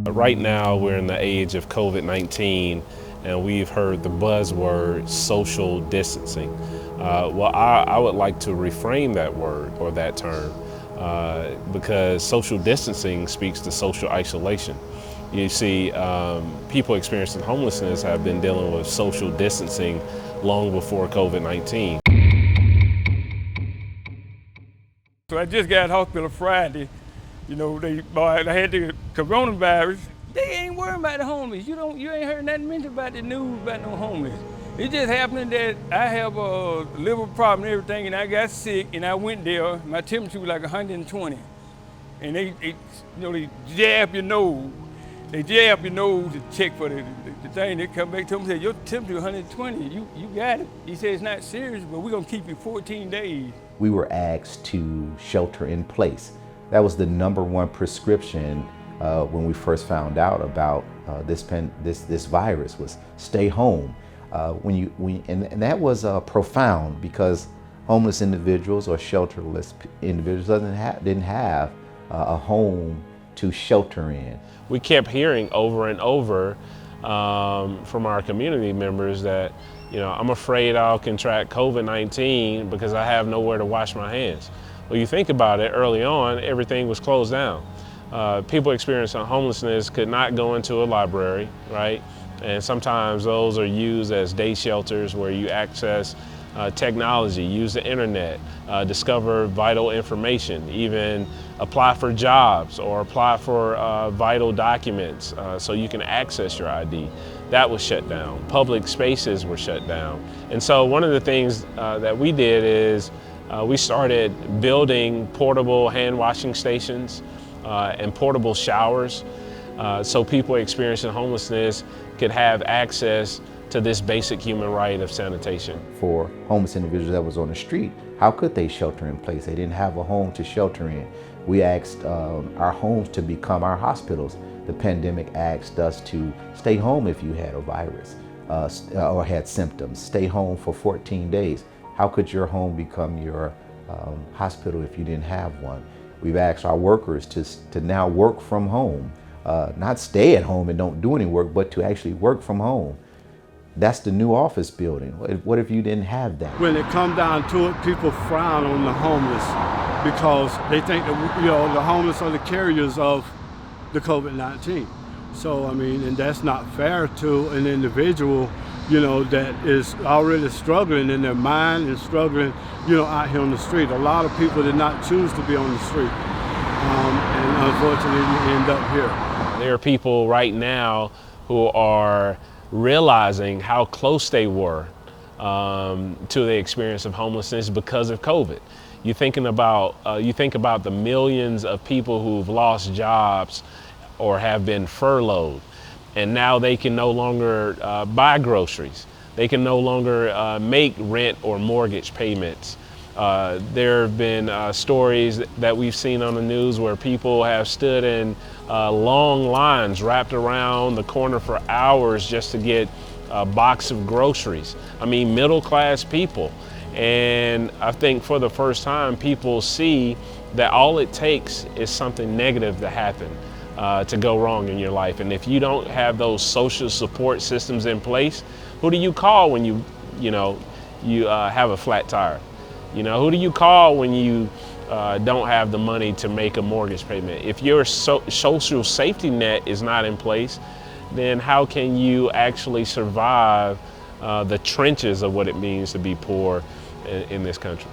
Right now, we're in the age of COVID-19, and we've heard the buzzword social distancing. I would like to reframe that word or that term because social distancing speaks to social isolation. You see, people experiencing homelessness have been dealing with social distancing long before COVID-19. So I just got hospital Friday. You know, they had the coronavirus. They ain't worrying about the homeless. You ain't heard nothing mentioned about the news about no homeless. It's just happening that I have a liver problem and everything, and I got sick, and I went there. My temperature was like 120, and they jab your nose. They jab your nose to check for the thing. They come back to me and say, your temperature 120, you got it. He said, it's not serious, but we're gonna keep you 14 days. We were asked to shelter in place. That was the #1 prescription when we first found out about this virus, was stay home. And that was profound, because homeless individuals or shelterless individuals didn't have a home to shelter in. We kept hearing over and over from our community members that, I'm afraid I'll contract COVID-19 because I have nowhere to wash my hands. Well, you think about it, early on, everything was closed down. People experiencing homelessness could not go into a library, right? And sometimes those are used as day shelters where you access technology, use the internet, discover vital information, even apply for jobs or apply for vital documents so you can access your ID. That was shut down. Public spaces were shut down. And so one of the things that we did is we started building portable hand washing stations and portable showers so people experiencing homelessness could have access to this basic human right of sanitation. For homeless individuals that was on the street, how could they shelter in place? They didn't have a home to shelter in. We asked our homes to become our hospitals. The pandemic asked us to stay home if you had a virus or had symptoms. Stay home for 14 days. How could your home become your hospital if you didn't have one? We've asked our workers to now work from home, not stay at home and don't do any work, but to actually work from home. That's the new office building. What if you didn't have that? When it comes down to it, people frown on the homeless because they think that, the homeless are the carriers of the COVID-19. So, and that's not fair to an individual, that is already struggling in their mind and struggling, out here on the street. A lot of people did not choose to be on the street, and unfortunately end up here. There are people right now who are realizing how close they were to the experience of homelessness because of COVID. You think about the millions of people who've lost jobs or have been furloughed, and now they can no longer buy groceries. They can no longer make rent or mortgage payments. There have been stories that we've seen on the news where people have stood in long lines wrapped around the corner for hours just to get a box of groceries. Middle-class people. And I think for the first time, people see that all it takes is something negative to happen to go wrong in your life. And if you don't have those social support systems in place, who do you call when you have a flat tire? Who do you call when you don't have the money to make a mortgage payment? If your social safety net is not in place, then how can you actually survive the trenches of what it means to be poor in this country?